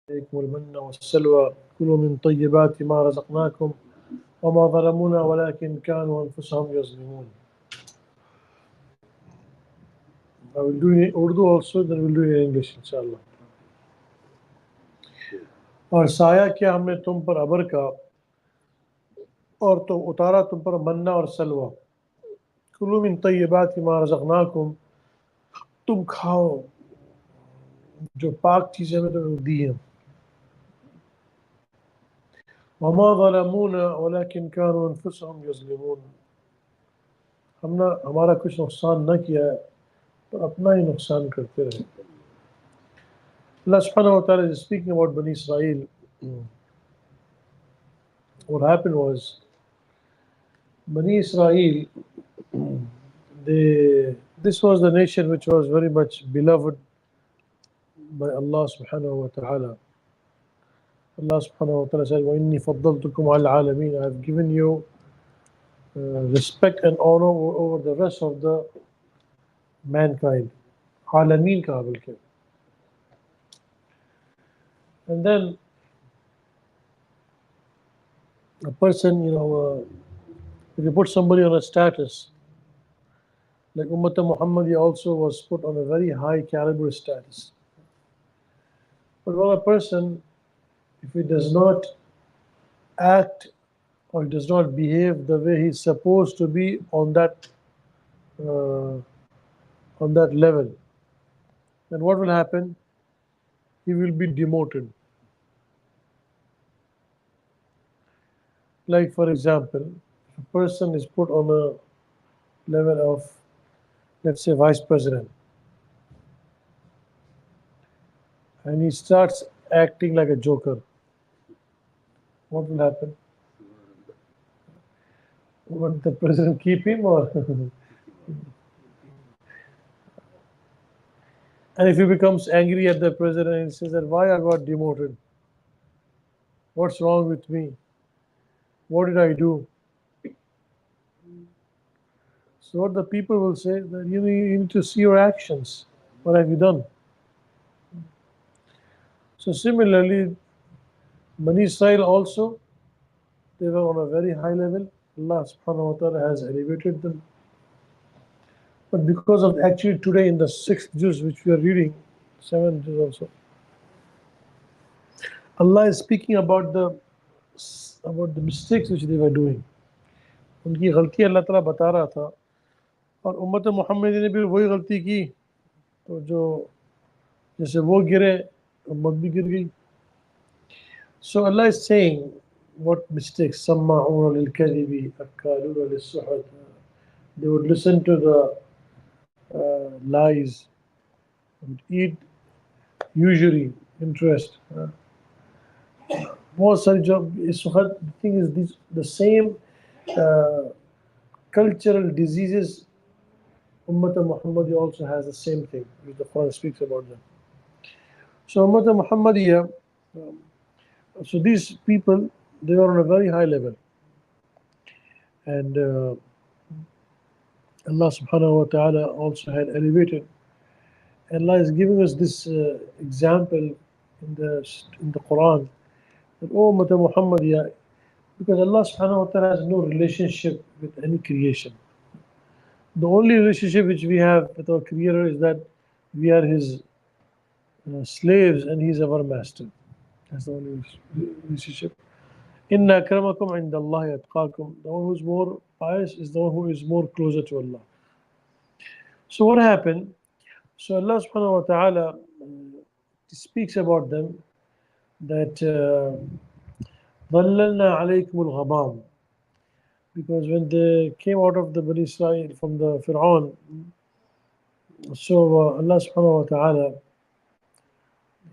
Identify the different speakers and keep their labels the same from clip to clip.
Speaker 1: عليكم المن والسلوى كلوا من طيبات ما رزقناكم وما ظلمونا ولكن كانوا أنفسهم يظلمون. I will do it in Urdu also, then we'll do it in English, inshallah. और साया क्या हमने तुम पर अबर का और तो उतारा तुम पर मन्ना और सलवा। कुलू मिन तय्यबाति मा रज़क़नाकुम, तुम खाओ जो पाक चीज़ें हमें तुम्हें दी हैं। वमा ज़लमूना वलकिन कानू अनफुसहुम यज़लिमून, हमने हमारा कुछ नुकसान न किया है तो अपना ही नुकसान करते रहे। Allah subhanahu wa ta'ala is speaking about Bani Israel. What happened was, Bani Israel, this was the nation which was very much beloved by Allah subhanahu wa ta'ala. Allah subhanahu wa ta'ala said, وَإِنِّي فَضَّلْتُكُمْ عَلَى الْعَالَمِينَ, I have given you respect and honor over the rest of the mankind. Alameen kaha balki. And then a person, if you put somebody on a status, like Ummah Muhammadi also was put on a very high caliber status. But when a person, if he does not act or does not behave the way he's supposed to be on that level, then what will happen? He will be demoted. Like for example, if a person is put on a level of, let's say, vice president, and he starts acting like a joker, what will happen? Would the president keep him or? And if he becomes angry at the president and says that why I got demoted? What's wrong with me? What did I do? So what the people will say that you need to see your actions. What have you done? So similarly, Bani Israel also, they were on a very high level. Allah subhanahu wa ta'ala has elevated them. But because of actually today in the 6th juz which we are reading, 7th juz also, Allah is speaking about the mistakes which they were doing. उनकी गलती अल्लाह ताला बता रहा था और उम्मत मोहम्मदी ने भी वही गलती की तो जो जैसे वो गिरे उम्मत भी गिर गई. So Allah is saying what mistakes. سماعون للكذب أكالون للسحت. They would listen to the lies, would eat usury, interest. बहुत सारी जो the thing is the same cultural diseases. Ummah Muhammadi also has the same thing, which the Quran speaks about them. So Ummah Muhammadiyah, so these people, they were on a very high level. And Allah subhanahu wa ta'ala also had elevated. Allah is giving us this example in the Quran that, oh Ummah Muhammadiyah, because Allah subhanahu wa ta'ala has no relationship with any creation. The only relationship which we have with our Creator is that we are His slaves and He is our master. That's the only relationship. Inna akramakum indallahi atqakum. The one who is more pious is the one who is more closer to Allah. So what happened? So Allah subhanahu wa ta'ala speaks about them that ظَلَّلْنَا عَلَيْكُمُ الْغَمَامِ, because when they came out of the Bani Israel from the Fir'aun, so Allah subhanahu wa ta'ala,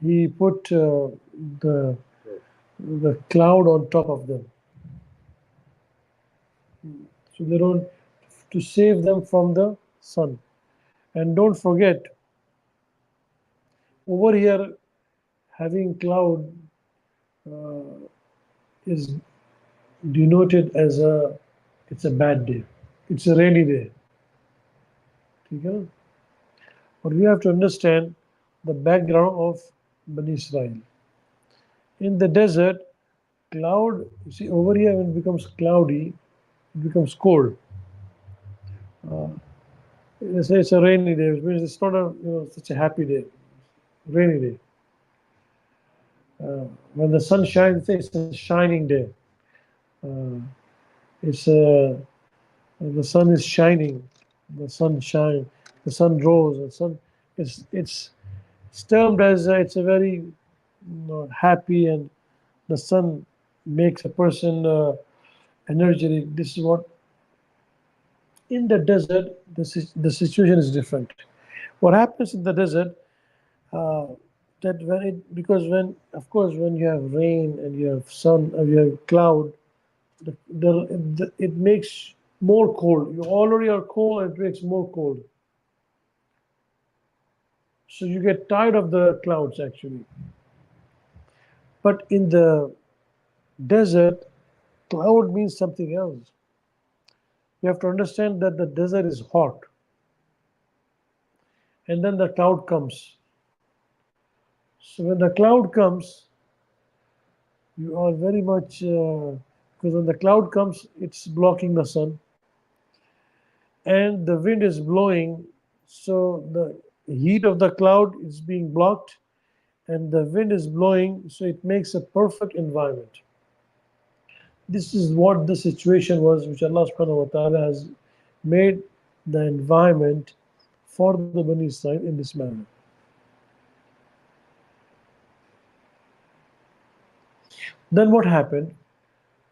Speaker 1: He put the cloud on top of them. So they don't, to save them from the sun. And don't forget, over here, having cloud is denoted as it's a bad day. It's a rainy day. Okay? But we have to understand the background of Bani Israel. In the desert, cloud, you see, over here when it becomes cloudy, it becomes cold. Uh, let's say it's a rainy day, which means it's not a such a happy day, rainy day. When the sun shines, it's a shining day. Uh, it's the sun is shining, the sun shine, the sun rose, the sun. It's termed as it's a very happy, and the sun makes a person energetic. This is what in the desert the situation is different. What happens in the desert uh, that when it because when of course when you have rain and you have sun and you have cloud, it makes more cold. You already are cold, and it makes more cold. So you get tired of the clouds actually. But in the desert, cloud means something else. You have to understand that the desert is hot, and then the cloud comes. So when the cloud comes, you are very much because when the cloud comes, it's blocking the sun, and the wind is blowing. So the heat of the cloud is being blocked, and the wind is blowing. So it makes a perfect environment. This is what the situation was, which Allah subhanahu wa ta'ala has made the environment for the Bani Israel in this manner. Then what happened?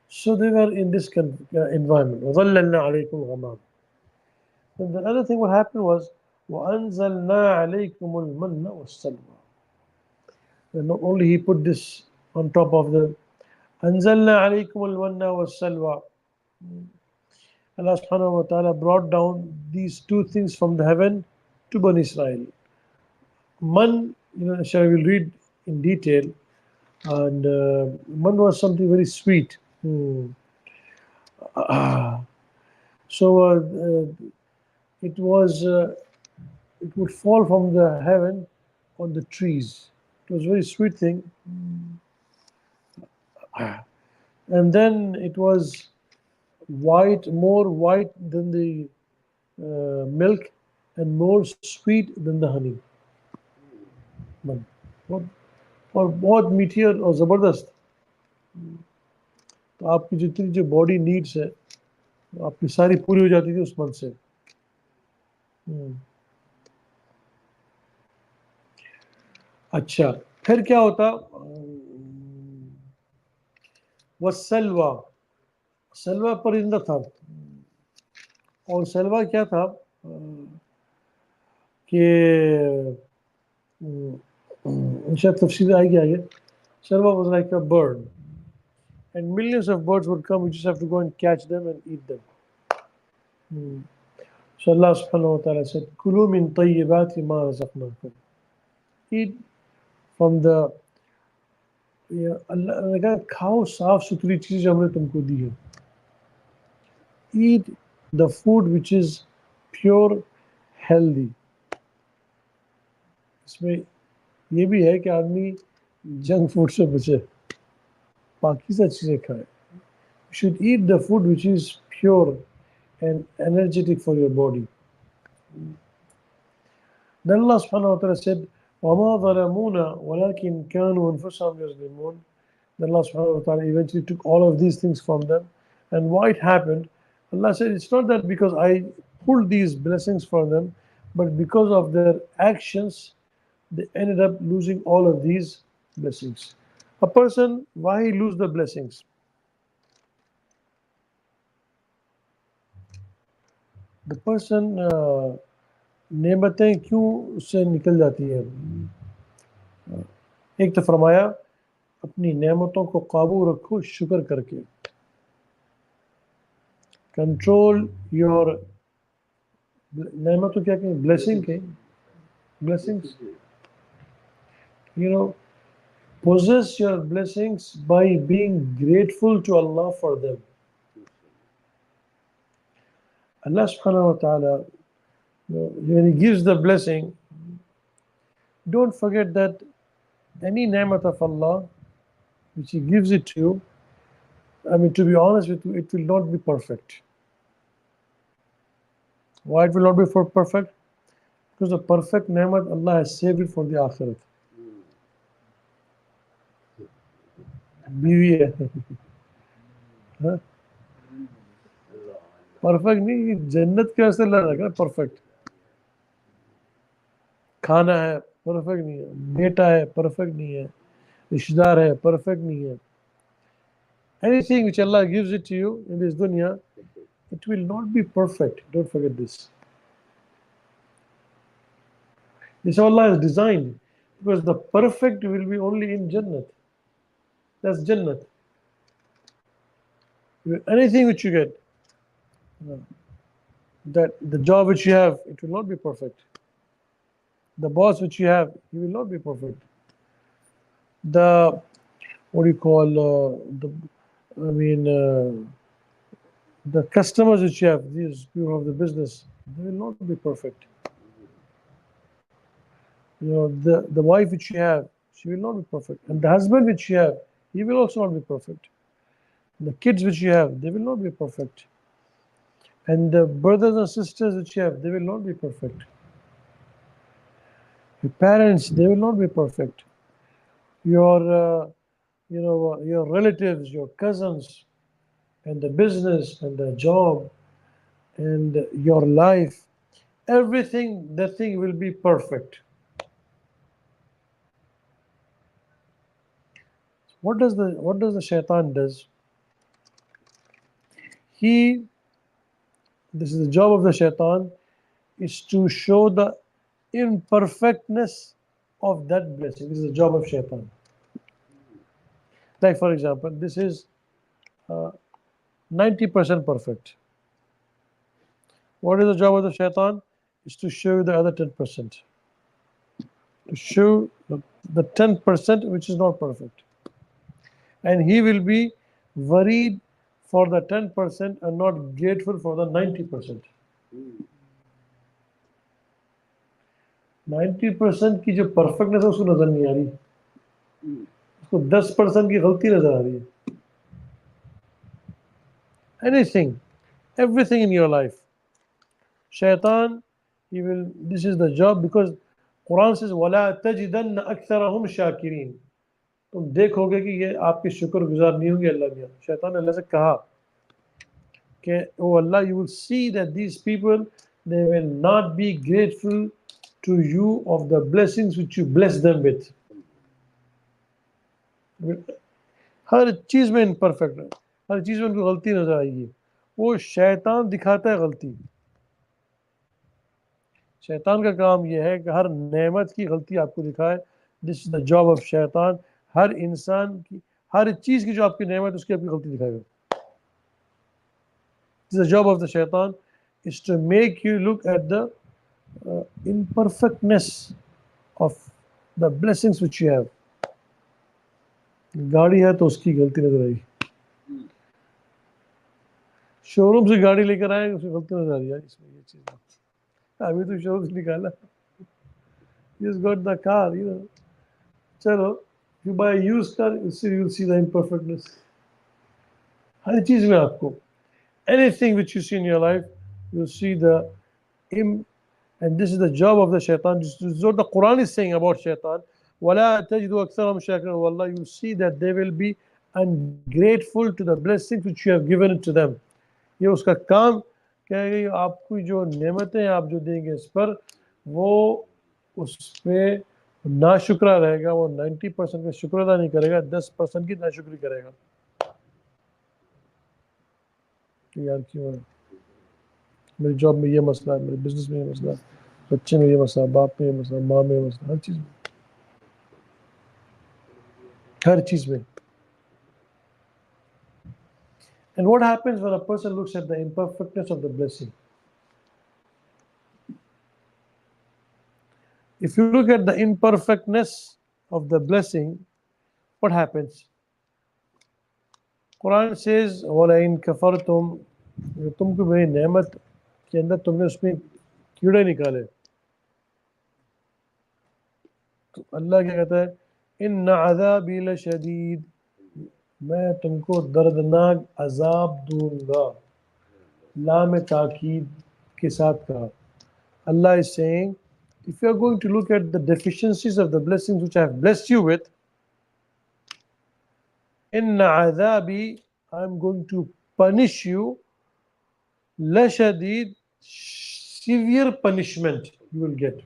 Speaker 1: So they were in this environment. وَظَلَّلْنَا عَلَيْكُمْ الْغَمَامَ. Then the other thing what happened was وَأَنزَلْنَا عَلَيْكُمُ الْمَنَّ وَالسَّلْوَى. And not only He put this on top of the أَنزَلْنَا عَلَيْكُمُ الْمَنَّ وَالسَّلْوَى. Allah subhanahu wa ta'ala brought down these two things from the heaven to Bani Israel. Man, shall we read in detail, and man was something very sweet. So it was it would fall from the heaven on the trees. It was a very sweet thing. And then it was white, more white than the milk, and more sweet than the honey. Man, बहुत और बहुत मीठी और ज़बरदस्त. तो आपकी जितनी जो बॉडी नीड्स है आपकी सारी पूरी हो जाती थी उस मन से. अच्छा, फिर क्या होता? वसलवा, सलवा परिंदा था. और सलवा क्या था कि शायद तफसील आएगी आगे. Salwa was like a bird, and millions of birds would come. We just have to go and catch them and eat them. So Allah subhanahu wa ta'ala said, Kulu min tayyibati ma razaqnakum. Eat from the Allah ने कहा खाओ साफ सुथरी चीज हमने तुमको दी है. Eat the food which is pure, healthy. इसमें ये भी है कि आदमी जंक फूड से बचे, पाकीज़ा चीज़ें खाए. You should eat the food which is pure and energetic for your body. Then Allah subhanahu wa ta'ala said, وَمَا ظَلَمُونَ وَلَكِنْ كَانُوا أَنفُسَهُمْ يَظْلِمُونَ. Then Allah subhanahu wa ta'ala eventually took all of these things from them. And why it happened? Allah said, it's not that because I pulled these blessings from them, but because of their actions, they ended up losing all of these blessings. A person, why he lose the blessings? The person नेमतें क्यों उससे निकल जाती है? एक तो फरमाया अपनी नेमतों को काबू रखो शुक्र करके. कंट्रोल योर नेमतों क्या कहें? ब्लेसिंग के blessings. Possess your blessings by being grateful to Allah for them. Allah subhanahu wa ta'ala, when He gives the blessing, don't forget that any ni'mat of Allah which He gives it to you, I mean, to be honest with you, it will not be perfect. Why it will not be for perfect? Because the perfect ni'mat Allah has saved it for the akhirat. बीवी है हाँ? Perfect नहीं, जन्नत के वास्ते अल्लाह ने रखा perfect. खाना है परफेक्ट नहीं है, बेटा है परफेक्ट नहीं है, रिश्तेदार है परफेक्ट नहीं है. Anything which Allah gives it to you in this dunya, it will not be perfect. Don't forget this. This Allah has designed, because the perfect will be only in Jannat. That's Jannat. Anything which you get, that the job which you have, it will not be perfect. The boss which you have, he will not be perfect. The what do you call the customers which you have, these people of the business, they will not be perfect. The wife which you have, she will not be perfect, and the husband which you have, he will also not be perfect. The kids which you have, they will not be perfect, and the brothers and sisters which you have, they will not be perfect. Your parents, they will not be perfect. Your your relatives, your cousins, and the business and the job and your life, everything, that thing will be perfect. What does the shaitan does? He This is the job of the shaitan, is to show the imperfectness of that blessing. This is the job of shaitan. Like for example, this is 90% perfect. What is the job of the shaitan? Is to show you the other 10%. To show the 10% which is not perfect. And he will be worried for the 10% and not grateful for the 90%. 90% की जो perfectness है उसको नजर नहीं आ रही, उसको 10% की गलती नजर आ रही है. Anything, everything in your life, shaitan, this is the job, because Quran says وَلَا تَجِدَنَّ أَكْثَرَهُمْ شَاكِرِينَ. तुम देखोगे कि ये आपके शुक्रगुजार नहीं होंगे अल्लाह के. शैतान ने अल्लाह से कहा कि ओ अल्लाह, you will see that these people, they will not be grateful to you of the blessings which you bless them with. हर चीज में इम्परफेक्ट है, हर चीज में उनको गलती नजर आएगी. वो शैतान दिखाता है गलती. शैतान का काम यह है कि हर नेमत की गलती आपको दिखाए. This is the job of शैतान. हर इंसान की, हर चीज की जो आपकी नेमत, उसकी आपकी गलती दिखाएगा. This is the job of the शैतान, is to make you look at the imperfectness of the blessings which you have. गाड़ी है तो उसकी गलती नजर आएगी. शोरूम से गाड़ी लेकर आए, उसकी गलती नजर आ रही है, इसमें ये चीज अभी तो शोरूम से निकाला, just got the car, चलो, if you buy a used car, you'll see the imperfectness. हर चीज में आपको, anything which you see in your life, you'll see the and this is the job of the shaitan. This is what the Quran is saying about shaitan. وَلَا تَجِدُ أَكْثَرَهُمْ شَاكِرِينَ. Wallah, you see that they will be ungrateful to the blessings which you have given it to them. ये उसका काम क्या है कि आपको जो नेमतें आप जो देंगे इस पर, वो उस पे नाशुक्रा रहेगा. वो 90% का शुक्र अदा नहीं करेगा, 10% की नाशुक्री करेगा. यार क्यों है, मेरी जॉब में ये मसला है, मेरे बिजनेस में ये मसला है, बच्चे में ये मसला, बाप में ये मसला, माँ में ये मसला, हर चीज में, हर चीज में. And what happens when a person looks at the imperfectness of the blessing? If you look at the imperfectness of the blessing, what happens? Quran says, وَلَئِن كَفَرْتُمْ, तुमको मेरी नेमत के अंदर तुमने उसमें कीड़े निकाले, तो अल्लाह क्या कहता है, इन्ना अज़ाबी लशदीद, मैं तुमको दर्दनाक अजाब दूंगा. लाम ताकीद के साथ कहा. Allah is saying, if you are going to look at the deficiencies of the blessings which I have blessed you with, inna azabi, I am going to punish you, la shadid, severe punishment you will get.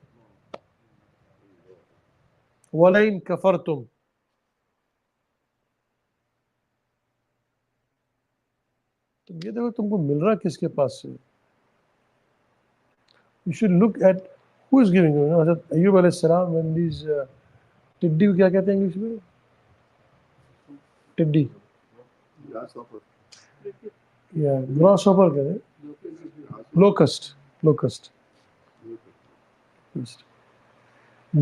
Speaker 1: Walain kafartum. तो ये देखो तुमको मिल रहा किसके पास से. You should look at who is giving you. Hazrat Ayyub alayhi salam, when these टिड्डी को क्या कहते हैं इंग्लिश में? टिड्डी. Yeah, grasshopper कहते हैं. Locust. Locust.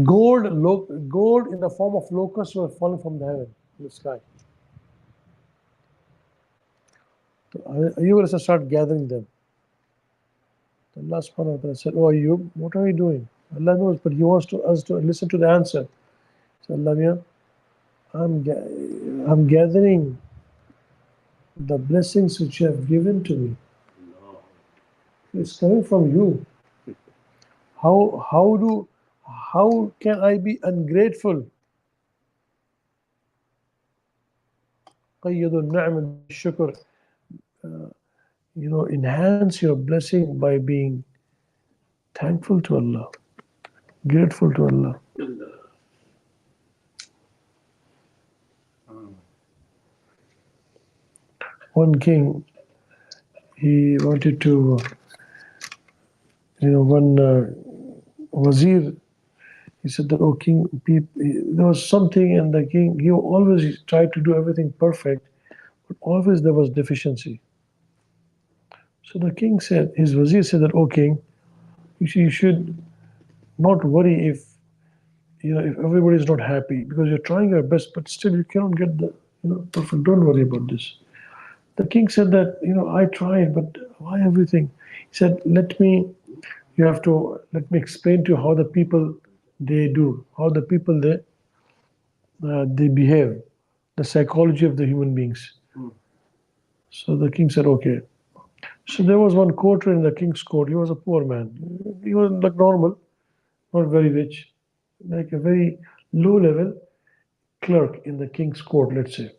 Speaker 1: Gold in the form of locusts were falling from the heaven, in the sky. So Ayyub alayhi salam started gathering them. So Allah subhanahu wa ta'ala said, "Oh Ayyub, what are you doing?" Allah knows, but He wants us to listen to the answer. So Allah, I'm gathering the blessings which you have given to me. It's coming from you. How can I be ungrateful? قيدوا النعمة بالشكر. Enhance your blessing by being thankful to Allah, grateful to Allah. One king, he wanted to, one wazir, he said that, oh king, there was something, and the king, he always tried to do everything perfect, but always there was deficiency. So the king said, his wazir said that, oh king, you should not worry if everybody is not happy, because you're trying your best, but still you cannot get the perfect. Don't worry about this. The king said that, I tried, but why everything? He said, let me explain to you how the people they do, how the people they behave, the psychology of the human beings. So the king said, okay. So there was one courtier in the king's court. He was a poor man. He was like normal, not very rich, like a very low level clerk in the king's court, let's say.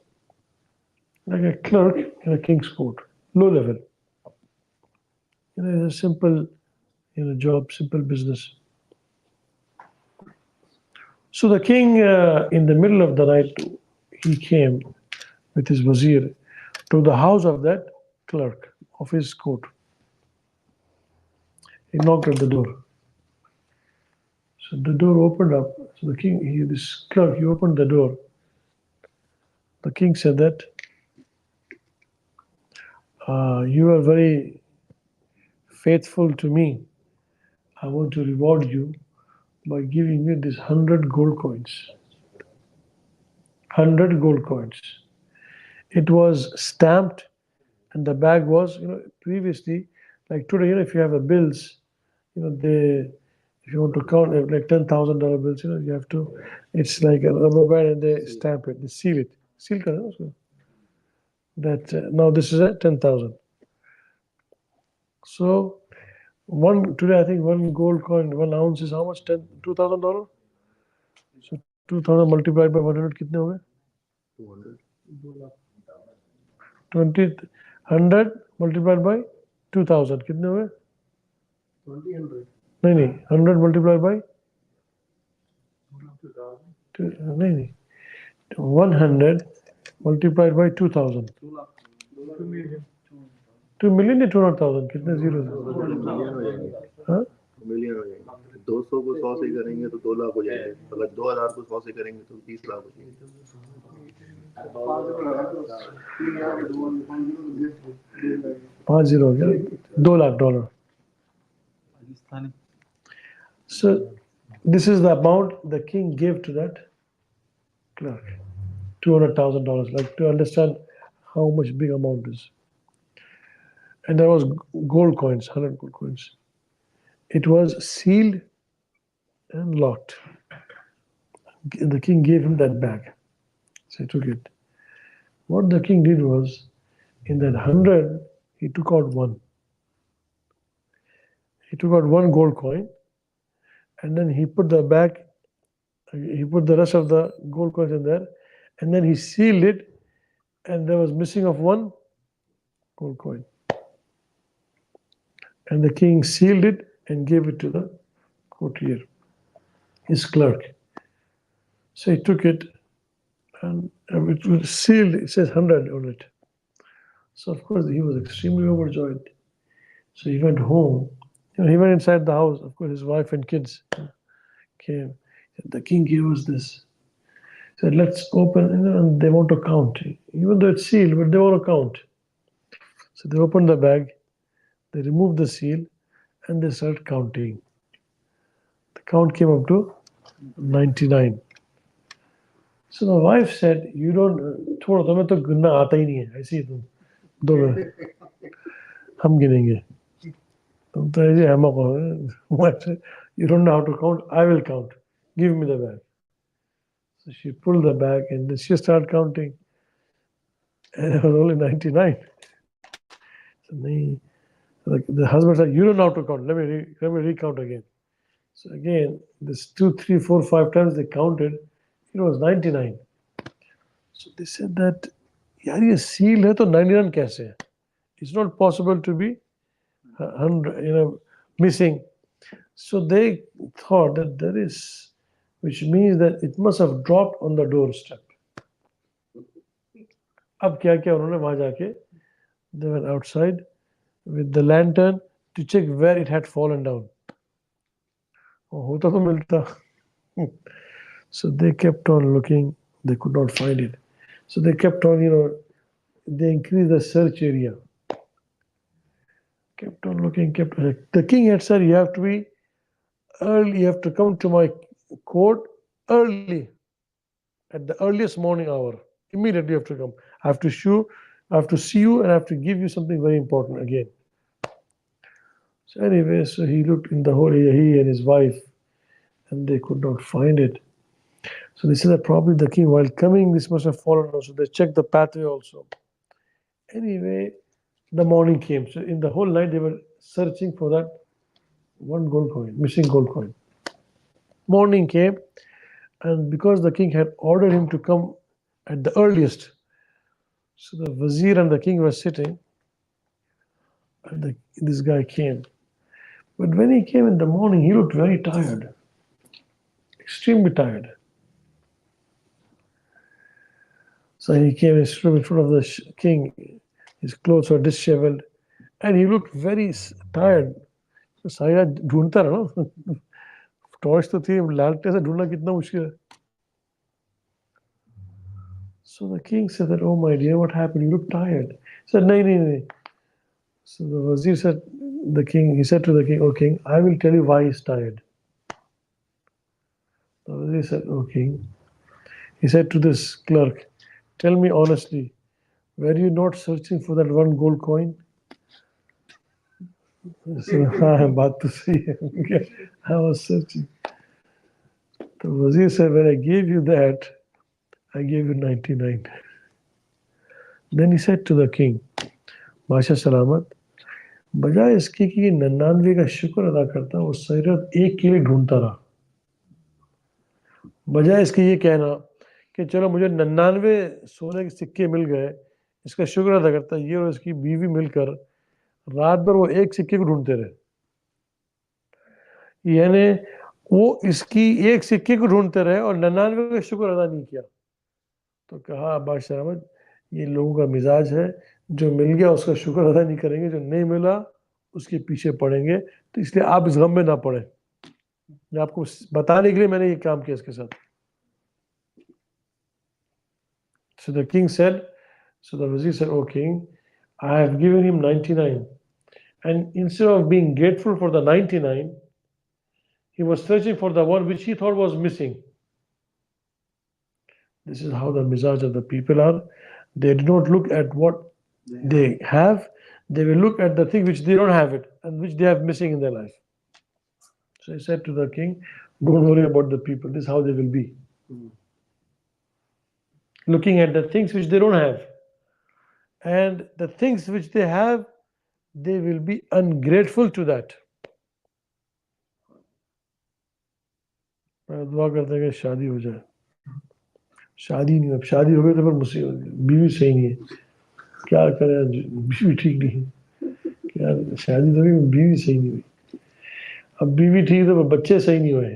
Speaker 1: Like a clerk in a king's court, low level. It's a simple, job, simple business. So the king, in the middle of the night, he came with his wazir to the house of that clerk of his court. He knocked at the door. So the door opened up. So the king, this clerk, he opened the door. The king said that, you are very faithful to me. I want to reward you by giving you this 100 gold coins. 100 gold coins. It was stamped, and the bag was, previously, like today, if you have a bills, if you want to count like $10,000 bills, you have to, it's like a rubber band, and they stamp it, they seal it. Seal also. That now this is at 10,000. So today I think one gold coin, 1 ounce is how much? $2,000. So 2,000 multiplied by 100 कितने हो गए? 20 100 multiplied by 2,000 कितने हो गए? नहीं 100 multiplied by नहीं 100 multiplied by 2,000. 2 million या 200,000 कितने जीरो? हाँ
Speaker 2: मिलियन हो जाएंगे. 200 को 100 से करेंगे तो 2 लाख हो जाएंगे. अगर 2,000 को 100 से करेंगे तो 30 लाख हो जाएंगे.
Speaker 1: 5 जीरो हो गया, $2 lakh. So this is the amount the king gave to that clerk, $200,000. Like, to understand how much big amount is. And there was gold coins, 100 gold coins. It was sealed and locked. The king gave him that bag. So he took it. What the king did was, in that 100, he took out one. He took out one gold coin, and then he put the back, he put the rest of the gold coins in there, and then he sealed it, and there was missing of one gold coin. And the king sealed it and gave it to the courtier, his clerk. So he took it, and it was sealed. It says 100 on it. So of course he was extremely overjoyed. So he went home. He went inside the house. Of course, his wife and kids came. The king gave us this. He said, let's open, and they want to count. Even though it's sealed, but they want to count. So they opened the bag, they removed the seal, and they started counting. The count came up to 99. So the wife said, you don't, थोड़ा तुम्हें तो गिनना आता ही नहीं है, ऐसे ही तुम दो हम गिनेंगे तुम तो ऐसे हमको what, you don't know how to count, I will count, give me the bag. So she pulled the bag and then she started counting, and it was only 99. So the husband said, you don't know how to count, let me recount again. So again, this 2, 3, 4, 5 times they counted, it was 99. So they said that, यार ये seal है तो 99 कैसे है? It's not possible to be 100, missing. So they thought that there is, which means that it must have dropped on the doorstep. अब क्या क्या उन्होंने वहां जाके, they went outside with the lantern to check where it had fallen down. होता तो मिलता. So they kept on looking, they could not find it. So they kept on, they increased the search area. Kept on looking, the king had said, you have to be early, you have to come to my court early, at the earliest morning hour. Immediately you have to come. I have to see you, and I have to give you something very important again. So anyway, so he looked in the whole area, he and his wife, and they could not find it. So they said that probably the king, while coming, this must have fallen down. So they checked the pathway also. Anyway, the morning came. So in the whole night, they were searching for that one gold coin, missing gold coin. Morning came, and because the king had ordered him to come at the earliest, so the vizier and the king were sitting, and this guy came. But when he came in the morning, he looked very tired, extremely tired. So he came and stood in front of the king. His clothes were disheveled, and he looked very tired. So साया ढूंढता रहा ना, torch तो थी, लालटेन से ढूंढना कितना मुश्किल है. So the king said that, oh my dear, what happened? You look tired. He said, no, no, no. So the wazir said, he said to the king, oh king, I will tell you why he's tired. The wazir said, oh king, he said to this clerk, tell me honestly, were you not searching for that one gold coin? So, baat to sahi hai. I was searching. The wazir said, when I gave you that, I gave you 99. Then he said to the king, Basha Salamat, बजाय इसके कि 99 का शुक्र अदा करता, वो सिर्फ एक के लिए ढूंढता रहा. बजाय इसके ये कहना कि चलो मुझे 99 सोने के सिक्के मिल गए, इसका शुक्र अदा करता, ये और इसकी बीवी मिलकर रात भर वो एक सिक्के को ढूंढते रहे. यानी वो इसकी एक सिक्के को ढूंढते रहे और 99 का शुक्र अदा नहीं किया. तो कहा बादशाह अहमद, ये लोगों का मिजाज है, जो मिल गया उसका शुक्र अदा नहीं करेंगे, जो नहीं मिला उसके पीछे पड़ेंगे. तो इसलिए आप इस गम में ना पड़े. मैं आपको बताने के लिए मैंने ये काम किया इसके साथ. So the king said, so the wazir said, oh king, I have given him 99. And instead of being grateful for the 99, he was searching for the one which he thought was missing. This is how the mizaj of the people are. They do not look at what they have, they will look at the thing which they don't have it and which they have missing in their life. So he said to the king, don't worry about the people, this is how they will be. Looking at the things which they don't have. and the things which they have, they will be ungrateful to that. मैं दुआ करते हैं कि शादी हो जाए. शादी नहीं, अब शादी हो गई तो फिर मुसीबत, बीवी सही नहीं है, क्या करें, बीवी ठीक नहीं है, क्या शादी तो गई, बीवी सही नहीं हुई, अब बीवी ठीक तो बच्चे सही नहीं हुए.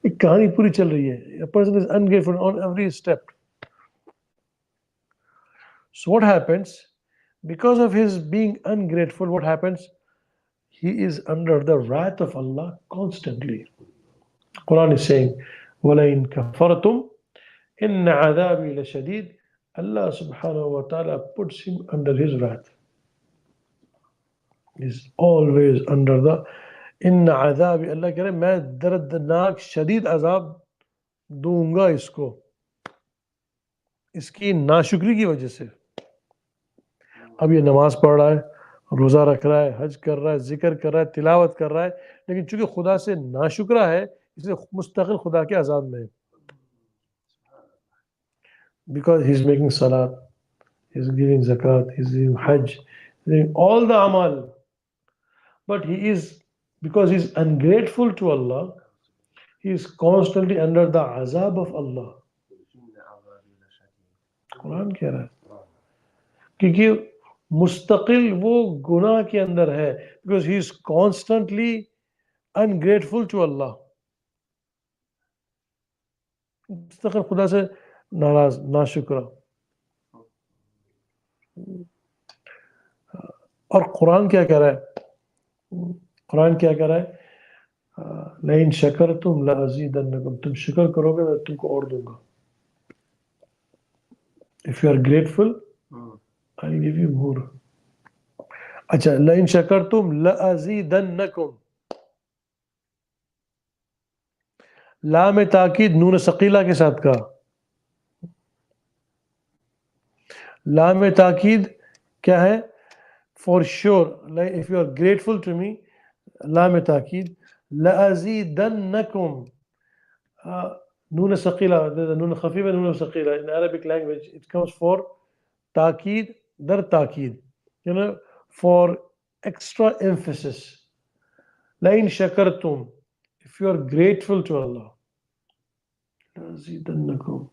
Speaker 1: एक कहानी पूरी चल रही है. A person is ungrateful on every step. So what happens? Because of his being ungrateful, what happens? He is under the wrath of Allah constantly. Quran is saying, وَلَئِن كَفَرْتُمْ إِنَّ عَذَابِي لَشَدِيدٌ. Allah subhanahu wa ta'ala puts him under his wrath. He's always under the إِنَّ عَذَابِي. Allah कह रहे मैं दर्दनाक शदीद अजाब दूंगा इसको, इसकी नाशुक्री की वजह से. अब ये नमाज पढ़ रहा है, रोज़ा रख रहा है, हज कर रहा है, जिक्र कर रहा है, तिलावत कर रहा है, लेकिन चूंकि खुदा से नाशुक्रा है इसलिए मुस्तकिल खुदा के अजाब में है. Because he's making salat, he's giving zakat, he's doing hajj, he's doing all the amal, but he is, because he's ungrateful to Allah, he is constantly under the azab of Allah. Quran कह रहा है क्योंकि मुस्तकिल वो गुनाह के अंदर है, because he is constantly ungrateful to Allah. मुस्तकिल खुदा से नाराज, नाशुक्रा. और कुरान क्या कह रहा है? कुरान क्या कह रहा है? लइन शकरतुम लअज़ीदन्नकुम, तुम शुक्र करोगे मैं तुमको और दूंगा. If you are grateful, I'll give you more. अच्छा, लइन शकरतुम लअज़ीदन्नकुम, लाम ताकीद नून सकीला के साथ कहा. लाम ताकीद क्या है? For sure, like if you are grateful to me, लाम ताकीद लअज़ीदन्नकुम. नून सकीला, नून खफीफा, नून सकीला. In Arabic language, it comes for ताकीद दर ताकीद, you know, for extra emphasis. लाइन शकरतुम, if you are grateful to Allah, लअज़ीदन्नकुम,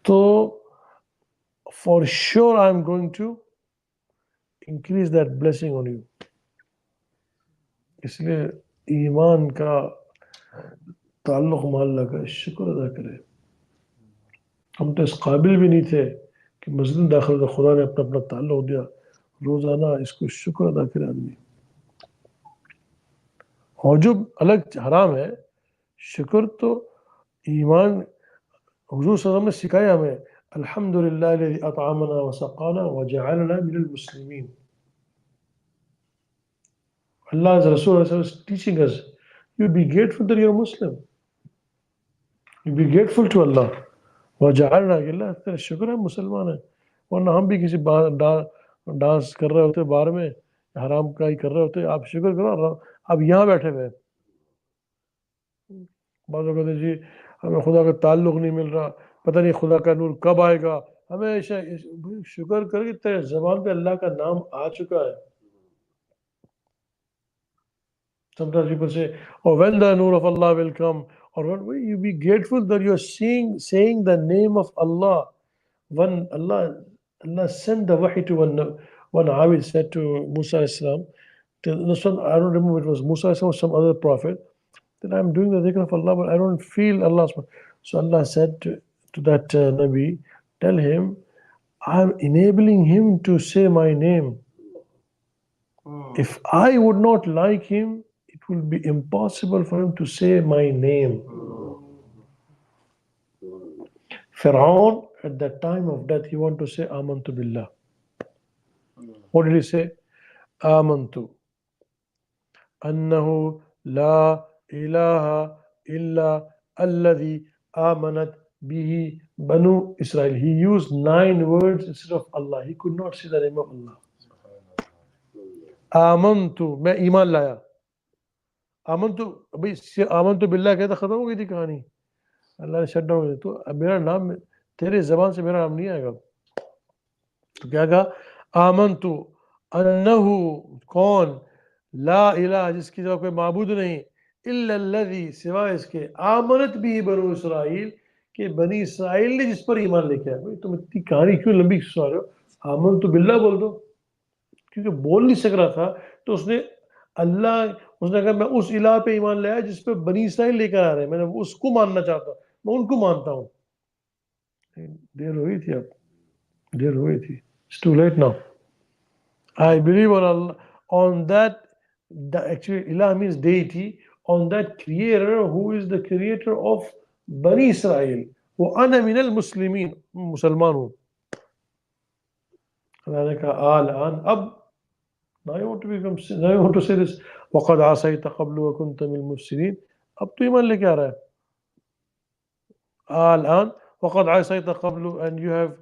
Speaker 1: तो for sure I am going to increase that blessing on you. इसलिए ईमान का ताल्लुक़ अल्लाह का, शुक्र अदा करें. हम तो इस काबिल भी नहीं थे कि मस्जिद में दाखिल होकर खुदा ने अपना अपना ताल्लुक़ दिया. रोज़ाना इसको शुक्र अदा करे आदमी. औजुब अलग हराम है, शुक्र तो ईमान. हुजूर सल्लल्लाहु अलैहि वसल्लम ने सिखाया हमें, अल्हम्दुलिल्लाह लज़ी अतअमना व सक़ाना व जअलना मिनल मुस्लिमीन. Allah's Rasul is teaching us, you be grateful that you're a Muslim. You be grateful to Allah. वजअलना, अल्लाह तेरा शुक्र है मुसलमान है, वरना हम भी किसी डांस कर रहे होते बार में, हराम का ही कर रहे होते. आप शुक्र करो, आप यहाँ बैठे हुए. बात कहते जी हमें खुदा का ताल्लुक़ नहीं मिल रहा, पता नहीं खुदा का नूर कब आएगा. हमेशा शुक्र कर कि तेरे ज़बान पे अल्लाह का नाम आ चुका है. Sometimes people say, oh, when the nur of Allah will come, or when you be grateful that you are saying the name of Allah. When Allah sent the wahi to one Abid said to Musa Islam, I don't remember if it was Musa Islam or some other prophet, that I'm doing the dhikr of Allah, but I don't feel Allah. So Allah said to that Nabi, tell him, I'm enabling him to say my name. If I would not like him, it will be impossible for him to say my name. Fir'aun, at that time of death, he wanted to say Amantu Billah. What did he say? Amantu Annahu la ilaha illa alladhi amanat bihi Banu Israel. He used 9 words instead of Allah. He could not say the name of Allah. Amantu, मैं ईमान लाया. आमंतु, भाई आमंतु बिल्लाह कहता खत्म हो गई थी कहानी. अल्लाह ने शट डाउन. तो मेरा नाम तेरे ज़बान से मेरा नाम नहीं आएगा। तो क्या कहा, आमनतु अन्नहु, कौन, ला इलाहा, जिसकी जगह कोई माबूद नहीं, इल्लल्लज़ी, सिवाय इसके, आमनत भी बनु इसराइल, कि बनी इसराइल ने जिस पर ईमान लेके आया। भाई तुम इतनी कहानी क्यों लंबी सुना रहे हो, आमन तो बिल्ला बोल दो, क्योंकि बोल नहीं सक रहा था। तो उसने अल्लाह, उसने कहा मैं उस इलाह पे ईमान लाया जिस पे बनी इसराइल लेकर आ रहे हैं, मैंने उसको मानना चाहता हूँ, मैं उनको मानता हूँ। देर हुई थी, अब देर हुई थी, it's too late now. I believe on Allah, on that, actually ilah means deity, on that creator who is the creator of Bani Israel. وأنا من المسلمين, मुसलमान हूँ। अल्लाह ने कहा आल अब, now you want to become, now you want to say this, وقد عصيت قبل وكنت من المفسدين, अब तो ईमान लेके आ रहा है। आल وقد عصيت قبل, and you have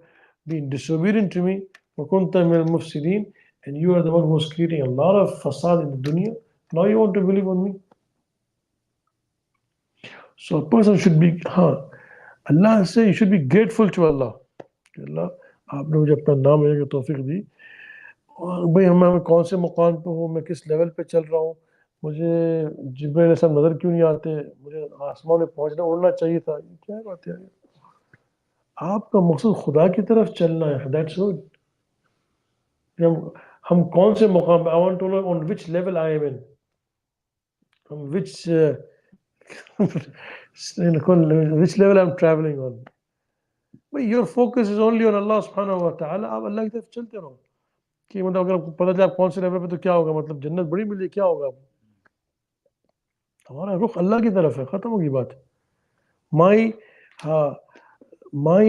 Speaker 1: been disobedient to me, وكنت من المفسدين, and you are the one who was creating a lot of fasad in the dunya. Now you want to believe on me? So a person should be, Allah say you should be grateful to Allah. Allah, आपने मुझे अपना नाम लेने की तौफीक दी, और भाई मैं कौन से मुकाम पे हूँ, मैं किस लेवल पे चल रहा हूँ, मुझे जिब्राइल सब नज़र क्यों नहीं आते, मुझे आसमान में पहुँचना, उड़ना चाहिए था, ये क्या बात है। आपका मकसद खुदा की तरफ चलना है, दैट्स गुड। हम कौन से मुकाम पे, I want to know on which level I am in, which which level I'm traveling on. But your focus is only on Allah subhanahu wa ta'ala, आप अल्लाह की तरफ चलते रहो। कि मतलब अगर आपको पता चले आप कौन से लेवल पे, तो क्या होगा, मतलब जन्नत बड़ी मिली, क्या होगा, हमारा रुख अल्लाह की तरफ है, ख़त्म होगी बात। My my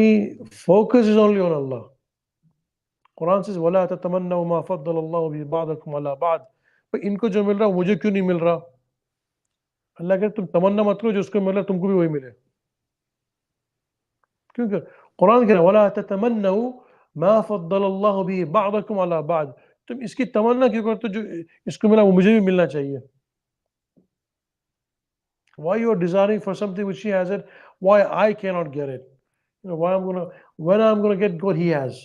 Speaker 1: focus is only on Allah. Quran says वला ततमन्नौ मा फद्दलल्लाहु बि बअदकुम अला बअद, भाई इनको जो मिल रहा मुझे क्यों नहीं मिल रहा। अल्लाह कहते तुम तमन्ना मत करो, जो उसको मिल रहा तुमको भी वही मिले। क्योंकि कुरान कह रहा है वला ततमन्नौ मा फद्दलल्लाहु बि बअदकुम अला बअद, तुम इसकी तमन्ना क्यों करते हो, जो इसको मिला वो मुझे भी मिलना चाहिए। Why you are desiring for something which he has it, why I cannot get it? You know, when I'm gonna get what he has.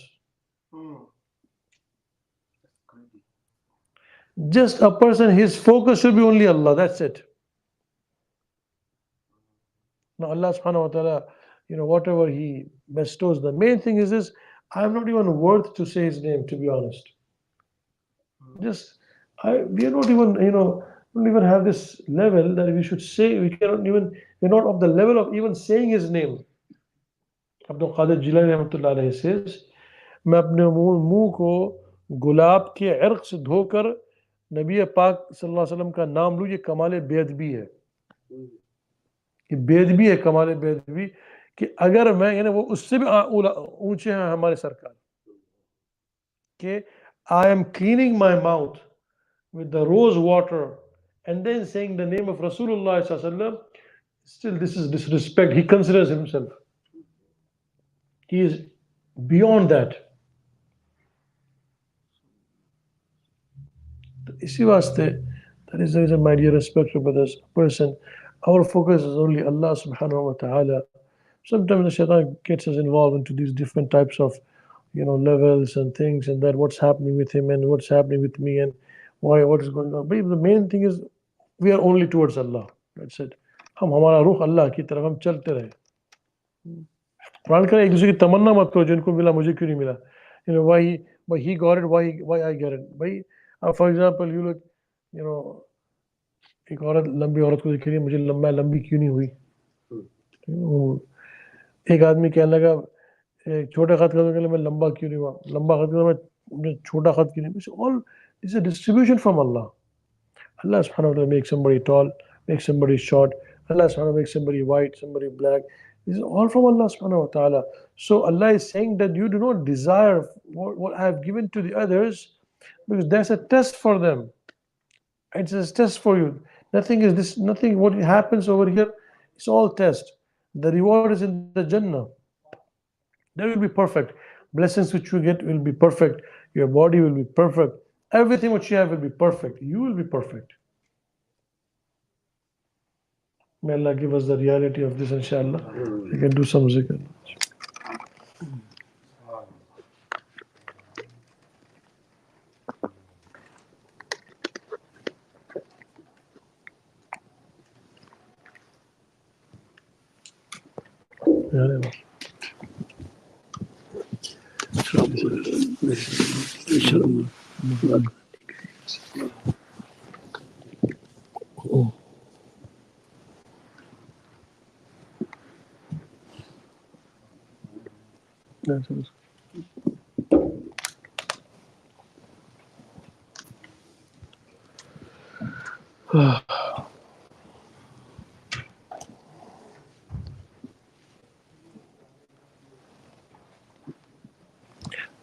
Speaker 1: Just a person, his focus should be only Allah, that's it. Now Allah subhanahu wa ta'ala, whatever he bestows, the main thing is this, I'm not even worth to say his name, to be honest. We are not even, don't even have this level that we should say, we're not of the level of even saying his name. Abdul Qadir Jilani rahmatullah alayhi says, मैं अपने मुंह को गुलाब के इर्क से धोकर नबी पाक सल्लल्लाहु अलैहि वसल्लम का नाम लूँ, ये कमाल बेअदबी है। ये बेअदबी है, कमाल बेअदबी, कि अगर मैं, वो उससे भी ऊंचे हैं हमारे सरकार, कि I am cleaning my mouth with the rose water and then saying the name of Rasulullah sallallahu alaihi wasallam, still this is disrespect. He considers himself, he is beyond that. इसी वास्ते, that is the reason, my dear respected brothers, person, our focus is only Allah subhanahu wa ta'ala. Sometimes the shaitan gets us involved into these different types of, levels and things, and that what's happening with him and what's happening with me and what is going on. But the main thing is we are only towards Allah. That's it. हम हमारा रुख अल्लाह की तरफ हम चलते रहे। कुरान कह रहा है एक दूसरे की तमन्ना मत करो, जिनको मिला मुझे क्यों नहीं मिला, why he got it, why I get it। भाई for example, you look, एक औरत, लंबी औरत को देख रही है, मुझे लंबी क्यों नहीं हुई। एक आदमी कहने लगा छोटा खत करने के लिए, मैं लंबा क्यों नहीं हुआ, लंबा खत करने में छोटा खत क्यों नहीं। All is a distribution from Allah. Allah subhanahu wa ta'ala makes somebody tall, makes somebody short. Allah subhanahu wa ta'ala makes somebody white, somebody black. This is all from Allah subhanahu wa ta'ala. So Allah is saying that you do not desire what I have given to the others, because there's a test for them. It's a test for you. Nothing what happens over here, it's all test. The reward is in the Jannah. That will be perfect. Blessings which you get will be perfect. Your body will be perfect. Everything which you have will be perfect. You will be perfect. May Allah give us the reality of this, inshallah. We can do some zikr. يعني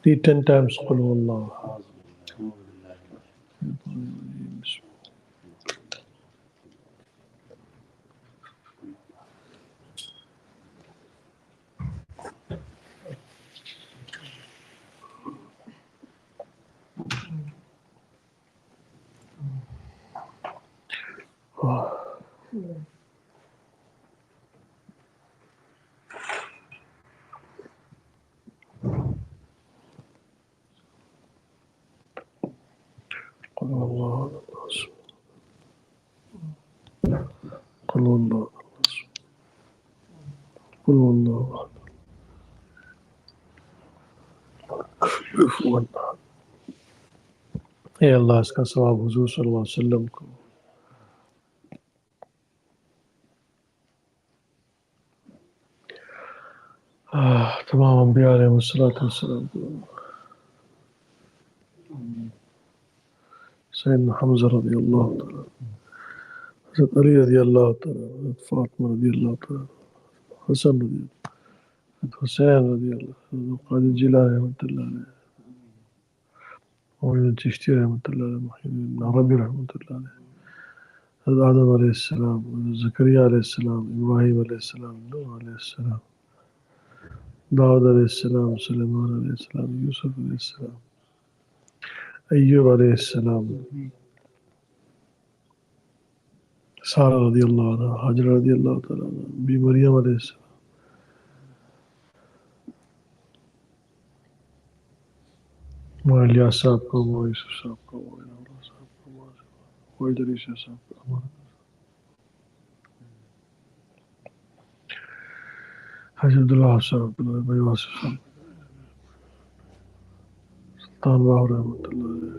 Speaker 1: read 10 times قل هو الله. قل هو الله قل هو الله قل هو الله كفوا أحد. अल्लाह इसका सवाब हुजूर सल्लल्लाहु अलैहि वसल्लम को तमाम अंबिया अलैहिस्सलाम को सैयदना हमज़ा रज़ियल्लाहु तआला हज़रत अली रज़ियल्लाहु तआला हज़रत फातिमा रज़ियल्लाहु तआला हसन रज़ियल्लाहु हुसैन रज़ियल्लाहु क़ादी जिलानी रहमतुल्लाह अलैह मोइन चिश्ती रहमतुल्लाह अलैह मोइन अरबी रहमतुल्लाह अलैह हज़रत आदम अलैहिस्सलाम हज़रत ज़करिया अलैहिस्सलाम इब्राहीम अलैहिस्सलाम नूह अलैहिस्सलाम दाऊद अलैहिस्सलाम सुलेमान अलैहिस्सलाम यूसुफ अलैहिस्सलाम अय्यूब अलैहिस्सलाम सारा रज़ियल्लाहु अन्हा हाजरा रज़ियल्लाहु तआला अन्हा बी मरियम अलैहिस्सलाम मोइन इलियास साहब को मोइन यूसुफ साहब को मोइन अमरा साहब को मोइन इदरीसा साहब को हाजी अब्दुल्लाह साहब भाई वासिफ साहब सुल्तान बाहु रहमतुल्लाह अलैह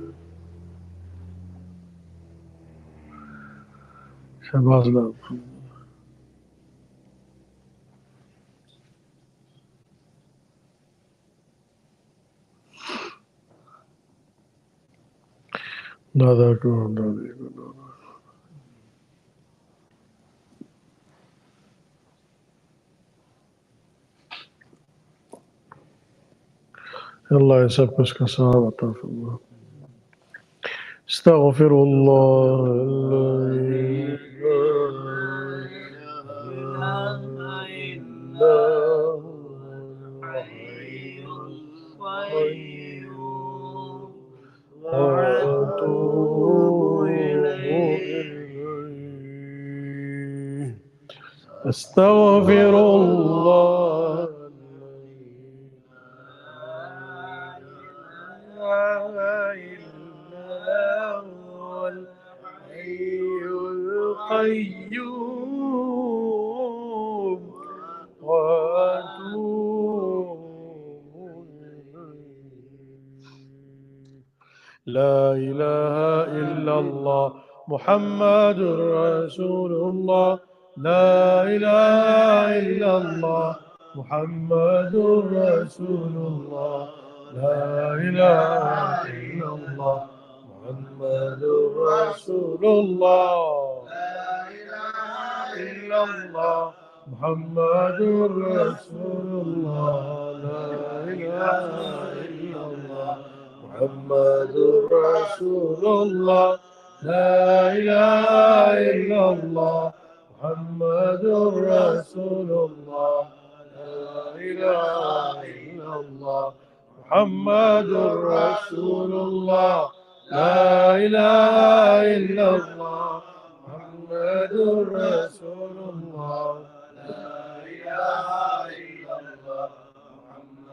Speaker 1: शहबाज लाल दादा को दादी को दादा अल्लाह इन सबको इसका सवाब अता फरमाए अस्तगफिरुल्लाह أستغفر الله لا إله هو الحي القيوم وأتوب لا إله إلا الله محمد رسول الله لا إله إلا الله محمد رسول الله لا إله إلا الله محمد رسول الله لا إله إلا الله محمد رسول الله لا إله إلا الله محمد رسول الله لا إله إلا الله محمد رسول الله لا إله إلا الله محمد رسول الله لا إله إلا الله محمد رسول الله لا إله إلا الله محمد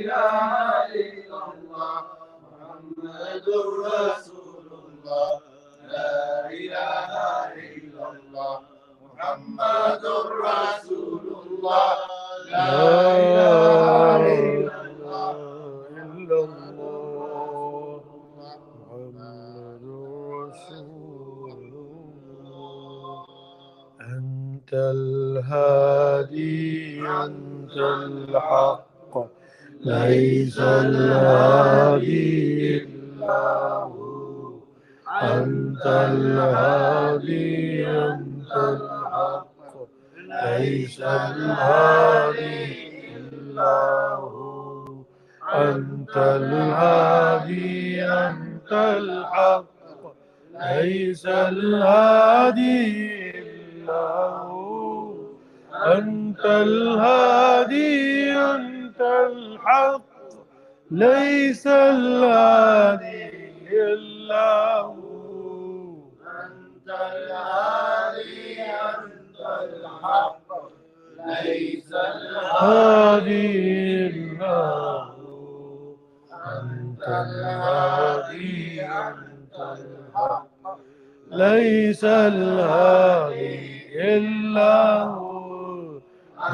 Speaker 2: إله إلا الله محمد رسول الله لا إله إلا الله محمد رسول الله لا إله إلا الله
Speaker 1: إلا الله محمد رسول الله أنت الهادي أنت الحق ليس الهادي إلا هو أنت الهادي أنت الحق ليس الهادي إلا هو أنت الهادي أنت الحق ليس الهادي إلا هو أنت الهادي أنت الحق ليس الهادي إلا هو
Speaker 2: أنت الهادي أنت الحق ليس
Speaker 1: الهادي إلا هو أنت الهادي أنت الحق ليس الهادي إلا هو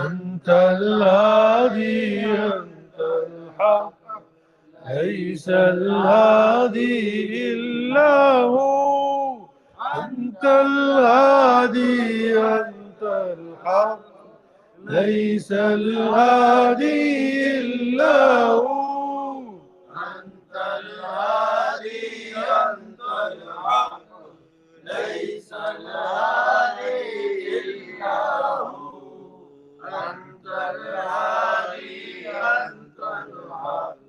Speaker 1: أنت الهادي أنت الحق ليس الهادي إلا هو أنت الهادي أنت الحق ليس الهادي إلا هو
Speaker 2: أنت الهادي أنت الحق ليس الهادي إلا هو أنت الهادي أنت الحق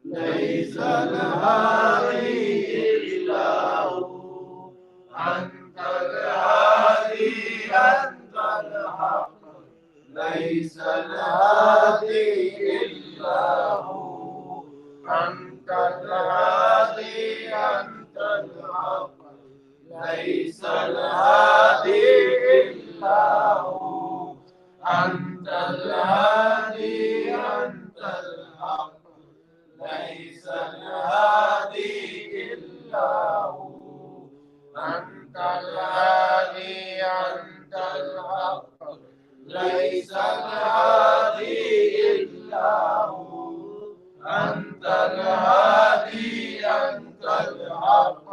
Speaker 2: ليس الهادي إلا هو أنت الهادي أنت الحق ليس الهادي إلا هو أنت الهادي أنت الحق ليس الهادي إلا هو أنت الهادي أنت الحق ليس الهادي إلا هو أنت الهادي أنت الحق ليس الهادي إلا هو أنت الهادي أنت الحق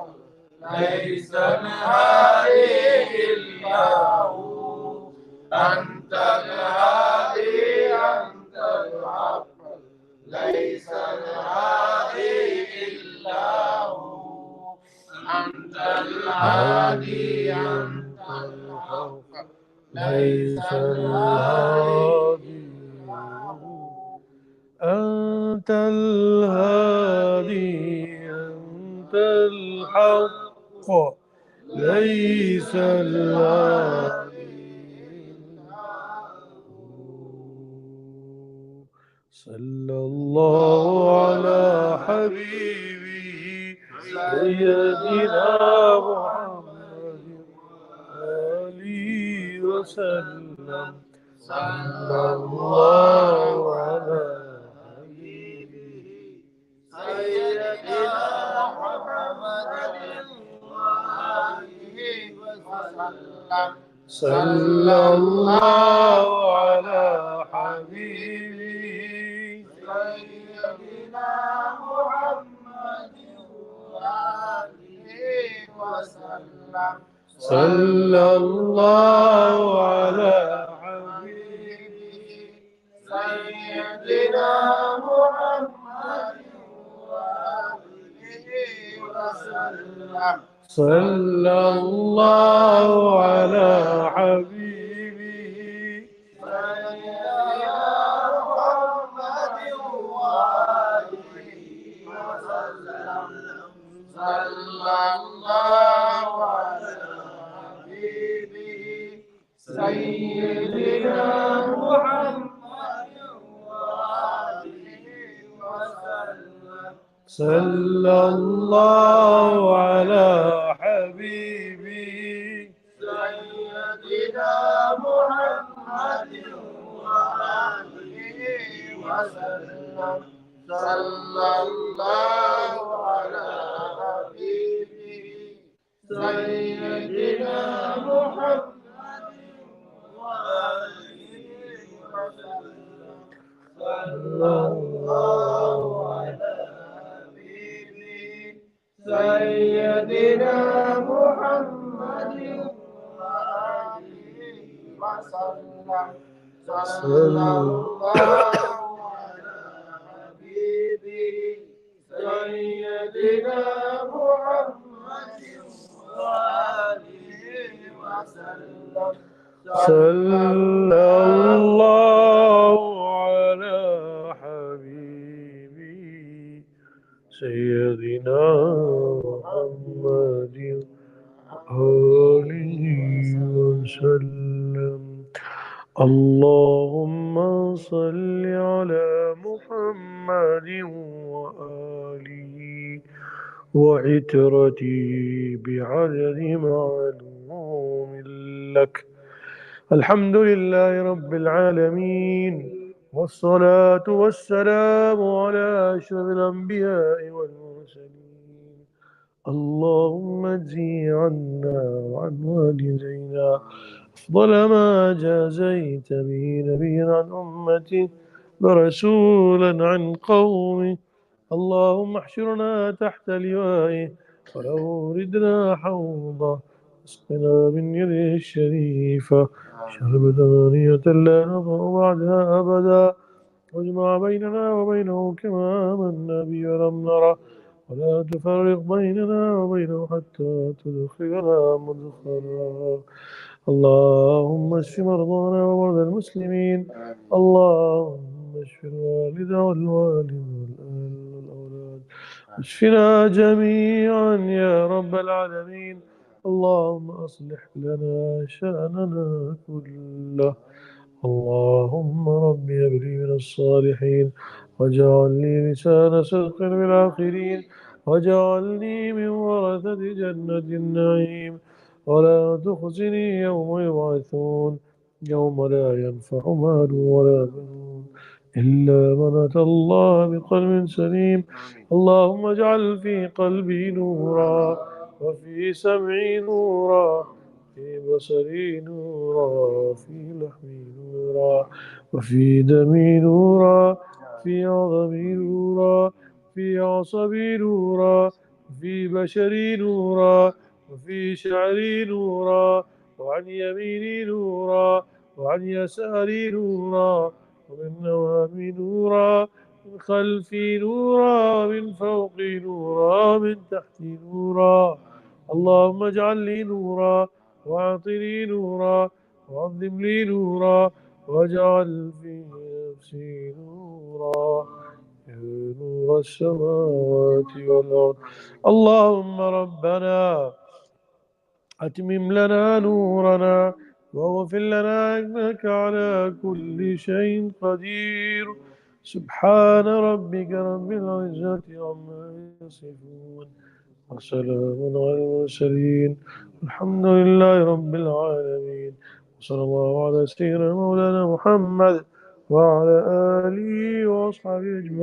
Speaker 2: ليس الهادي إلا هو أنت الهادي أنت الحق ليس الهادي إلا هو أنت الهادي أنت الحق ليس الهادي
Speaker 1: أنت الهادي أنت الحق ليس الهادي صلى الله على حبيبه سيدنا محمد آله وسلم صلى الله على حبيبه
Speaker 2: سيدنا محمد وآله وسلم
Speaker 1: صلى الله على حبيبه
Speaker 2: سيدنا محمد وآله وسلم
Speaker 1: صلى الله على حبيبه
Speaker 2: سيدنا محمد وآله وسلم
Speaker 1: صلى الله على حبيبه
Speaker 2: سيدنا محمد وآله وسلم صلى الله على حبيبه سيدنا محمد وآله وسلم
Speaker 1: صلى الله على حبيبه
Speaker 2: سيدنا محمد وآله وسلم صلى الله على حبيبه سيدنا محمد وآله وسلم صلى الله على حبيبه سيدنا محمد وآله وسلم صلى الله على حبيبه سيدنا محمد وآله وسلم صلى الله على حبيبي سيدنا محمد وآله وسلم اللهم صل على محمد وآله وعترته بعدد معلوم لك الحمد لله رب العالمين والصلاة والسلام على أشرف الأنبياء والمرسلين اللهم اجزي عنا وعن والدينا أفضل ما جازيت به نبيا عن أمته ورسولا عن قومه اللهم احشرنا تحت لوائه ولو ردنا حوضه اسقنا من يده الشريفة شربة هنية لا نظمأ بعدها أبدا واجمع بيننا وبينه كما آمنا به ولم نره ولا تفرق بيننا وبينه حتى تدخلنا مدخلا اللهم اشف مرضانا ومرضى المسلمين اللهم اشف الوالد والوالد والأهل والأولاد اشفنا جميعا يا رب العالمين اللهم أصلح لنا شأننا كله اللهم رب هب لي من الصالحين واجعل لي لسان صدق بالآخرين واجعلني من ورثة جنة النعيم ولا تخزني يوم يبعثون يوم لا ينفع مال ولا بنون إلا من أتى الله بقلب سليم اللهم اجعل في قلبي نورا وفي سمعي نورا في بصري نورا في لحمي نورا وفي دمي نورا في عظمي نورا في عصبي نورا في بشري نورا وفي شعري نورا وعن يميني نورا وعن يساري نورا ومن نوامي نورا من خلفي نورا من فوقي نورا من تحتي نورا اللهم اجعل لي نورا واعطني نورا وعظم لي نورا واجعل في نفسي نورا يا نور السماوات والأرض اللهم ربنا أتمم لنا نورنا واغفر لنا إنك على كل شيء قدير سبحان ربك رب العزة عما يصفون وسلام على المرسلين الحمد لله رب العالمين وصلى الله على سيدنا مولانا محمد وعلى آله وأصحابه أجمعين